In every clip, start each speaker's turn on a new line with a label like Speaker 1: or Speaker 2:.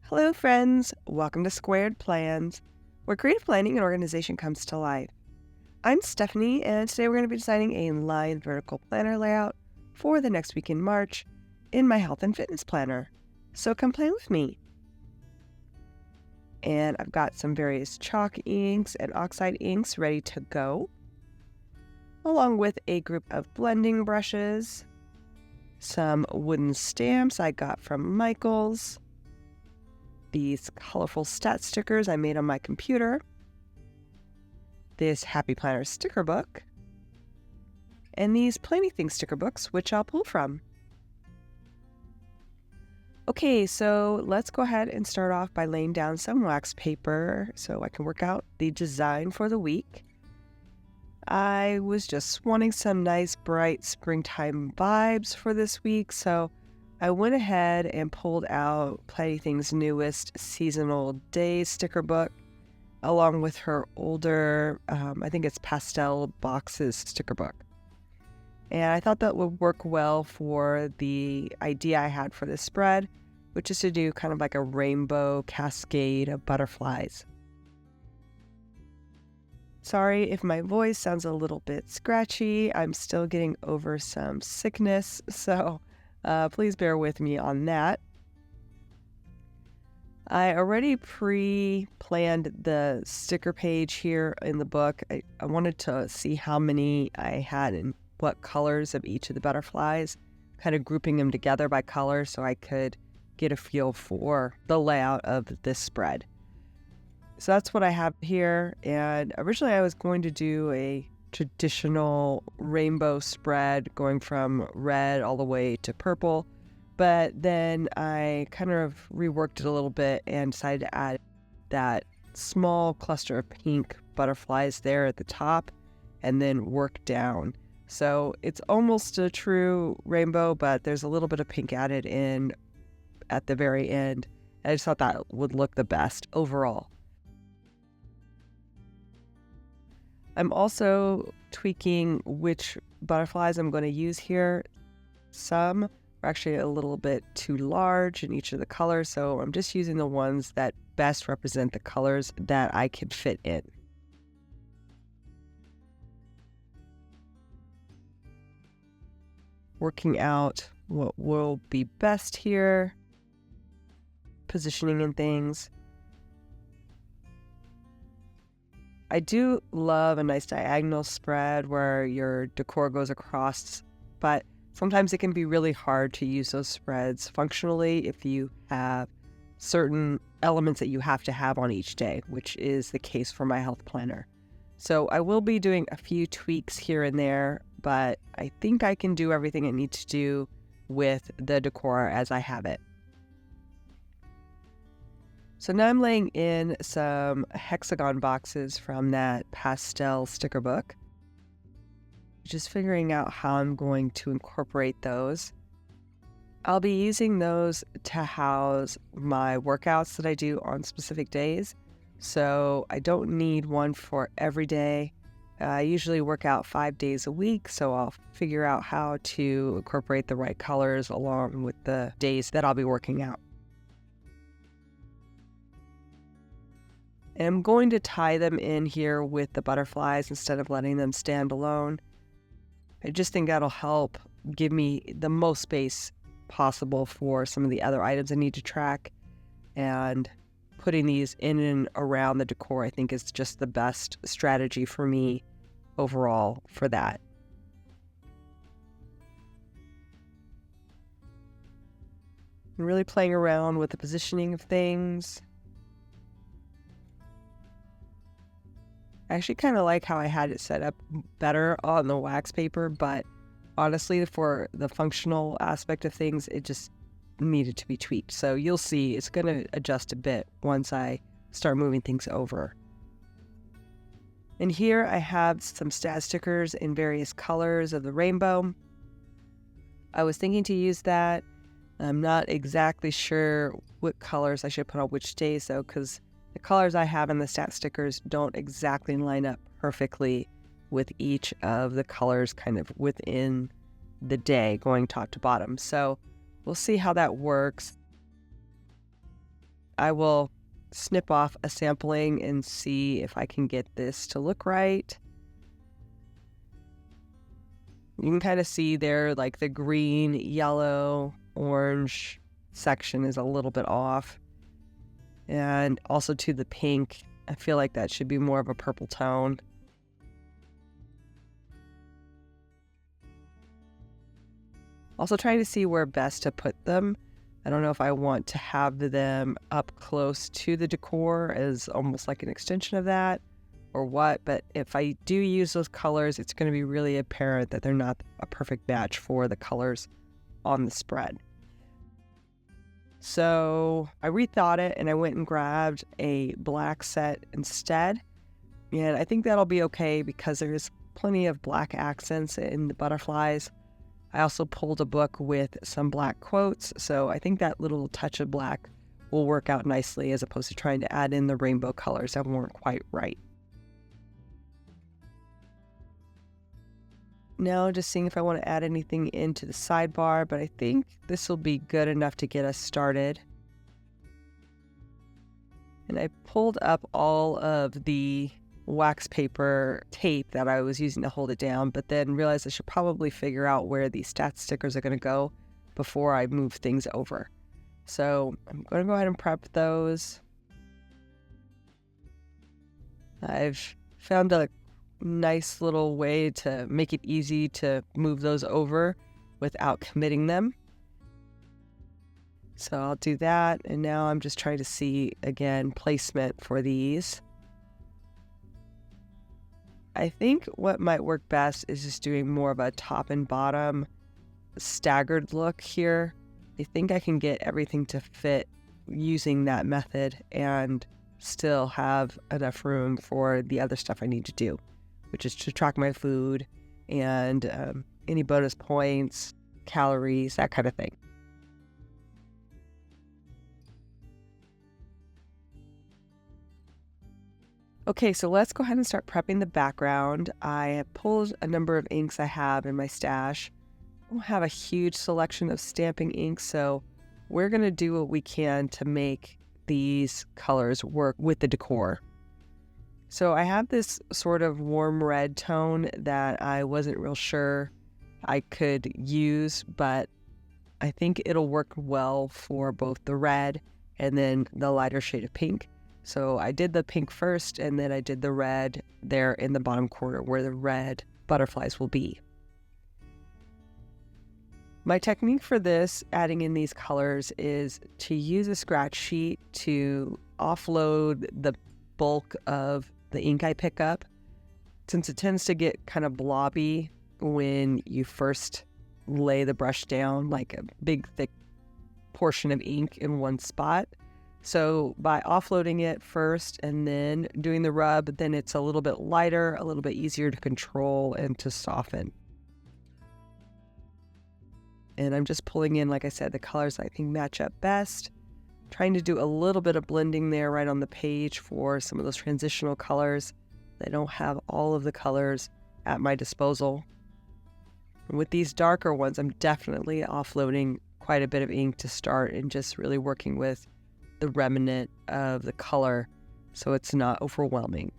Speaker 1: Hello friends, welcome to Squaird Plans, where creative planning and organization comes to life. I'm Stephanie, and today we're going to be designing a lined vertical planner layout for the next week in March in my health and fitness planner. So come play with me. And I've got some various chalk inks and oxide inks ready to go, along with a group of blending brushes, some wooden stamps I got from Michaels, these colorful stat stickers I made on my computer, this Happy Planner sticker book, and these Planning Things sticker books, which I'll pull from. Okay, so let's go ahead and start off by laying down some wax paper so I can work out the design for the week. I was just wanting some nice bright springtime vibes for this week, so I went ahead and pulled out Planning Things' newest seasonal days sticker book, along with her older, I think it's pastel boxes sticker book. And I thought that would work well for the idea I had for this spread, which is to do kind of like a rainbow cascade of butterflies. Sorry if my voice sounds a little bit scratchy. I'm still getting over some sickness, so please bear with me on that. I already pre-planned the sticker page here in the book. I wanted to see how many I had and what colors of each of the butterflies, kind of grouping them together by color so I could get a feel for the layout of this spread. So that's what I have here, and originally I was going to do a traditional rainbow spread going from red all the way to purple, but then I kind of reworked it a little bit and decided to add that small cluster of pink butterflies there at the top and then work down. So it's almost a true rainbow, but there's a little bit of pink added in at the very end. I just thought that would look the best overall. I'm also tweaking which butterflies I'm going to use here. Some are actually a little bit too large in each of the colors, so I'm just using the ones that best represent the colors that I can fit in. Working out what will be best here, positioning and things. I do love a nice diagonal spread where your decor goes across, but sometimes it can be really hard to use those spreads functionally if you have certain elements that you have to have on each day, which is the case for my health planner. So I will be doing a few tweaks here and there, but I think I can do everything I need to do with the decor as I have it. So now I'm laying in some hexagon boxes from that pastel sticker book. Just figuring out how I'm going to incorporate those. I'll be using those to house my workouts that I do on specific days. So I don't need one for every day. I usually work out 5 days a week, so I'll figure out how to incorporate the right colors along with the days that I'll be working out. And I'm going to tie them in here with the butterflies instead of letting them stand alone. I just think that'll help give me the most space possible for some of the other items I need to track. And putting these in and around the decor, I think, is just the best strategy for me overall for that. I'm really playing around with the positioning of things. I actually kind of like how I had it set up better on the wax paper, but honestly, for the functional aspect of things, it just needed to be tweaked. So you'll see it's going to adjust a bit once I start moving things over. And here I have some stat stickers in various colors of the rainbow. I was thinking to use that. I'm not exactly sure what colors I should put on which days though, because the colors I have in the stat stickers don't exactly line up perfectly with each of the colors kind of within the day going top to bottom. So we'll see how that works. I will snip off a sampling and see if I can get this to look right. You can kind of see there, like the green, yellow, orange section is a little bit off. And also to the pink, I feel like that should be more of a purple tone. Also trying to see where best to put them. I don't know if I want to have them up close to the decor as almost like an extension of that or what, but if I do use those colors, it's going to be really apparent that they're not a perfect match for the colors on the spread. So I rethought it and I went and grabbed a black set instead. And I think that'll be okay because there's plenty of black accents in the butterflies. I also pulled a book with some black quotes, so I think that little touch of black will work out nicely as opposed to trying to add in the rainbow colors that weren't quite right. Now just seeing if I want to add anything into the sidebar, but I think this will be good enough to get us started. And I pulled up all of the wax paper tape that I was using to hold it down, but then realized I should probably figure out where these stat stickers are going to go before I move things over. So I'm going to go ahead and prep those. I've found a nice little way to make it easy to move those over without committing them. So I'll do that, and now I'm just trying to see, again, placement for these. I think what might work best is just doing more of a top and bottom staggered look here. I think I can get everything to fit using that method and still have enough room for the other stuff I need to do, which is to track my food and any bonus points, calories, that kind of thing. Okay, so let's go ahead and start prepping the background. I have pulled a number of inks I have in my stash. I don't have a huge selection of stamping inks, so we're going to do what we can to make these colors work with the decor. So I have this sort of warm red tone that I wasn't real sure I could use, but I think it'll work well for both the red and then the lighter shade of pink. So I did the pink first, and then I did the red there in the bottom corner where the red butterflies will be. My technique for this, adding in these colors, is to use a scratch sheet to offload the bulk of the ink I pick up, since it tends to get kind of blobby when you first lay the brush down, like a big thick portion of ink in one spot. So by offloading it first and then doing the rub, then it's a little bit lighter, a little bit easier to control and to soften. And I'm just pulling in, like I said, the colors I think match up best. Trying to do a little bit of blending there right on the page for some of those transitional colors. I don't have all of the colors at my disposal. And with these darker ones, I'm definitely offloading quite a bit of ink to start and just really working with the remnant of the color so it's not overwhelming.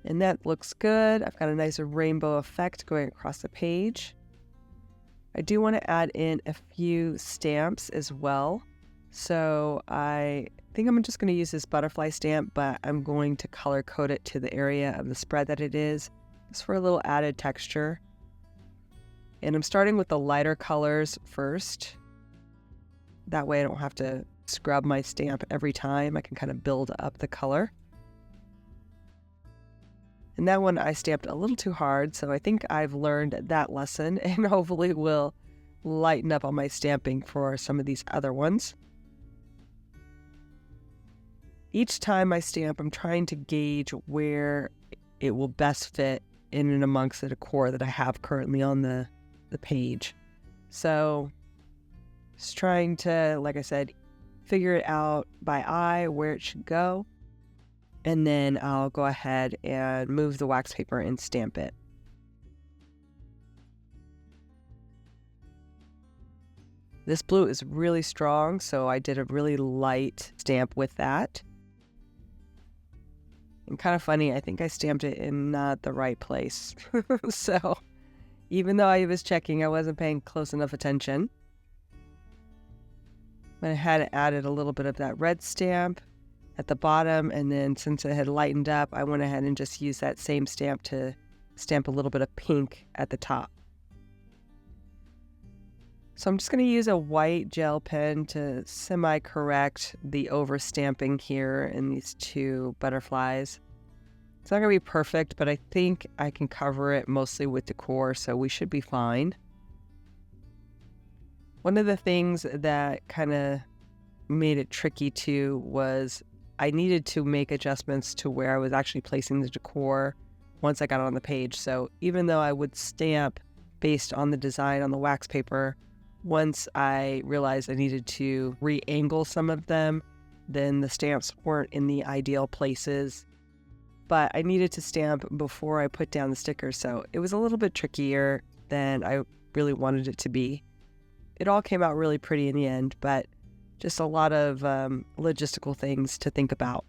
Speaker 1: And that looks good. I've got a nice rainbow effect going across the page. I do want to add in a few stamps as well. So I think I'm just going to use this butterfly stamp, but I'm going to color code it to the area of the spread that it is, just for a little added texture. And I'm starting with the lighter colors first. That way I don't have to scrub my stamp every time. I can kind of build up the color. And that one I stamped a little too hard, so I think I've learned that lesson and hopefully will lighten up on my stamping for some of these other ones. Each time I stamp, I'm trying to gauge where it will best fit in and amongst the decor that I have currently on the page. So just trying to, like I said, figure it out by eye where it should go. And then I'll go ahead and move the wax paper and stamp it. This blue is really strong, so I did a really light stamp with that. And kind of funny, I think I stamped it in not the right place. So even though I was checking, I wasn't paying close enough attention. I had added a little bit of that red stamp at the bottom, and then since it had lightened up, I went ahead and just used that same stamp to stamp a little bit of pink at the top. So I'm just going to use a white gel pen to semi-correct the overstamping here in these two butterflies. It's not going to be perfect, but I think I can cover it mostly with decor, so we should be fine. One of the things that kind of made it tricky too was I needed to make adjustments to where I was actually placing the decor once I got it on the page. So even though I would stamp based on the design on the wax paper, once I realized I needed to re-angle some of them, then the stamps weren't in the ideal places. But I needed to stamp before I put down the stickers, so it was a little bit trickier than I really wanted it to be. It all came out really pretty in the end, but just a lot of logistical things to think about.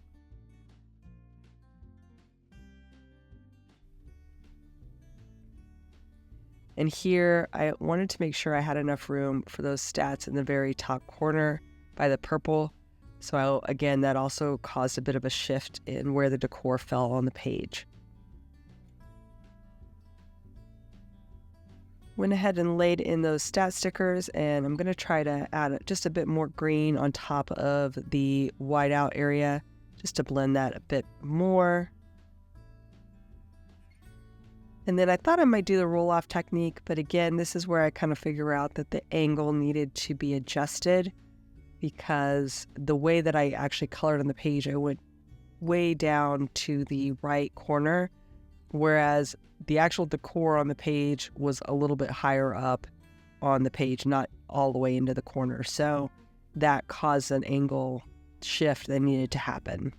Speaker 1: And here, I wanted to make sure I had enough room for those stats in the very top corner by the purple. So again, that also caused a bit of a shift in where the decor fell on the page. Went ahead and laid in those stat stickers, and I'm going to try to add just a bit more green on top of the whiteout area, just to blend that a bit more. And then I thought I might do the roll-off technique, but again, this is where I kind of figure out that the angle needed to be adjusted, because the way that I actually colored on the page, I went way down to the right corner, whereas the actual decor on the page was a little bit higher up on the page, not all the way into the corner. So that caused an angle shift that needed to happen.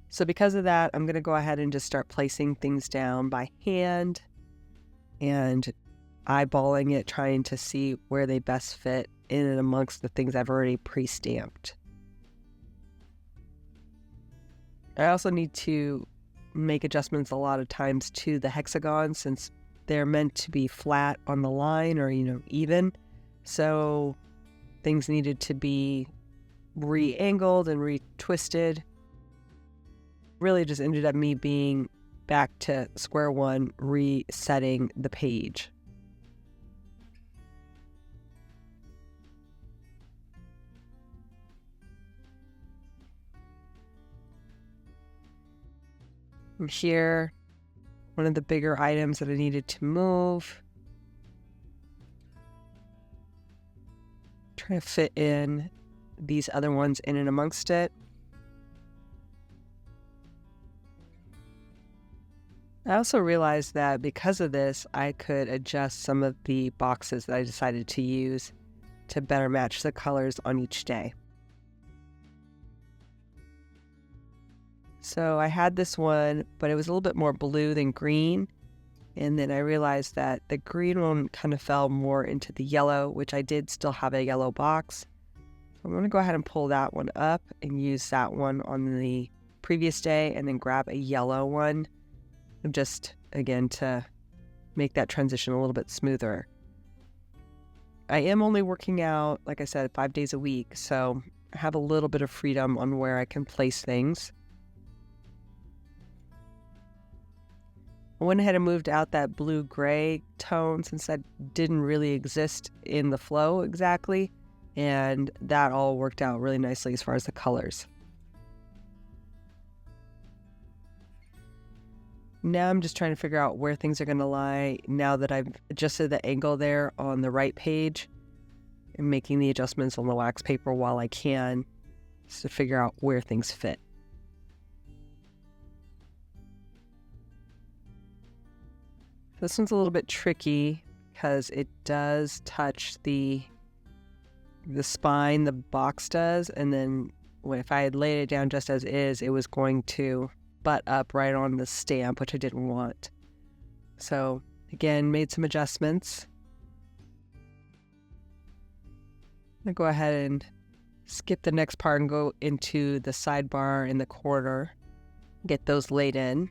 Speaker 1: So because of that, I'm going to go ahead and just start placing things down by hand and eyeballing it, trying to see where they best fit in and amongst the things I've already pre-stamped. I also need to make adjustments a lot of times to the hexagons, since they're meant to be flat on the line or, even. So things needed to be re-angled and re-twisted. Really just ended up me being back to square one, resetting the page. From here, one of the bigger items that I needed to move. Try to fit in these other ones in and amongst it. I also realized that because of this, I could adjust some of the boxes that I decided to use to better match the colors on each day. So I had this one, but it was a little bit more blue than green. And then I realized that the green one kind of fell more into the yellow, which I did still have a yellow box. I'm going to go ahead and pull that one up and use that one on the previous day, and then grab a yellow one, just again to make that transition a little bit smoother. I am only working out, like I said, 5 days a week, so I have a little bit of freedom on where I can place things. I went ahead and moved out that blue-gray tone, since that didn't really exist in the flow exactly, and that all worked out really nicely as far as the colors. Now I'm just trying to figure out where things are going to lie now that I've adjusted the angle there on the right page, and making the adjustments on the wax paper while I can, just to figure out where things fit. This one's a little bit tricky because it does touch the spine, the box does, and then if I had laid it down just as is, it was going to butt up right on the stamp, which I didn't want. So again, made some adjustments. I'm going to go ahead and skip the next part and go into the sidebar in the corner, get those laid in.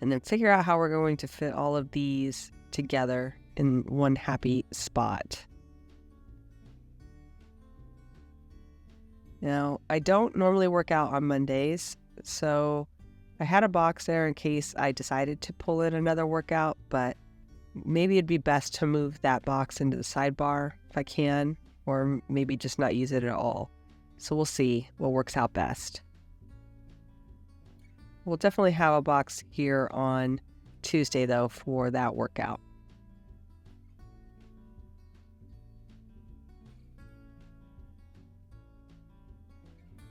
Speaker 1: And then figure out how we're going to fit all of these together in one happy spot. Now, I don't normally work out on Mondays, so I had a box there in case I decided to pull in another workout, but maybe it'd be best to move that box into the sidebar if I can, or maybe just not use it at all. So we'll see what works out best. We'll definitely have a box here on Tuesday, though, for that workout.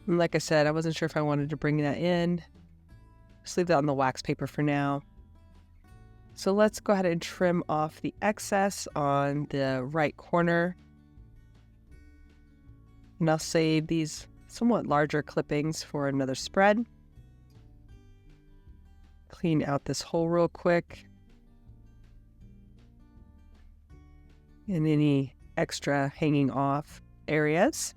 Speaker 1: And like I said, I wasn't sure if I wanted to bring that in. Just leave that on the wax paper for now. So let's go ahead and trim off the excess on the right corner. And I'll save these somewhat larger clippings for another spread. Clean out this hole real quick. And any extra hanging off areas.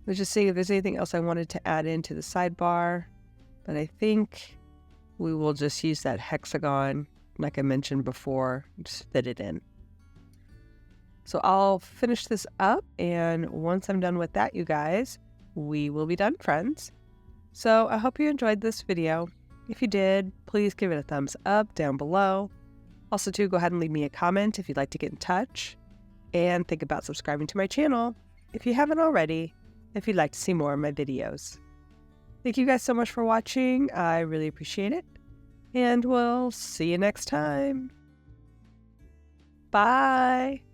Speaker 1: Let's just see if there's anything else I wanted to add into the sidebar. But I think we will just use that hexagon, like I mentioned before, just fit it in. So I'll finish this up, and once I'm done with that, you guys, we will be done, friends. So I hope you enjoyed this video. If you did, please give it a thumbs up down below. Also, too, go ahead and leave me a comment if you'd like to get in touch. And think about subscribing to my channel if you haven't already, if you'd like to see more of my videos. Thank you guys so much for watching. I really appreciate it. And we'll see you next time. Bye.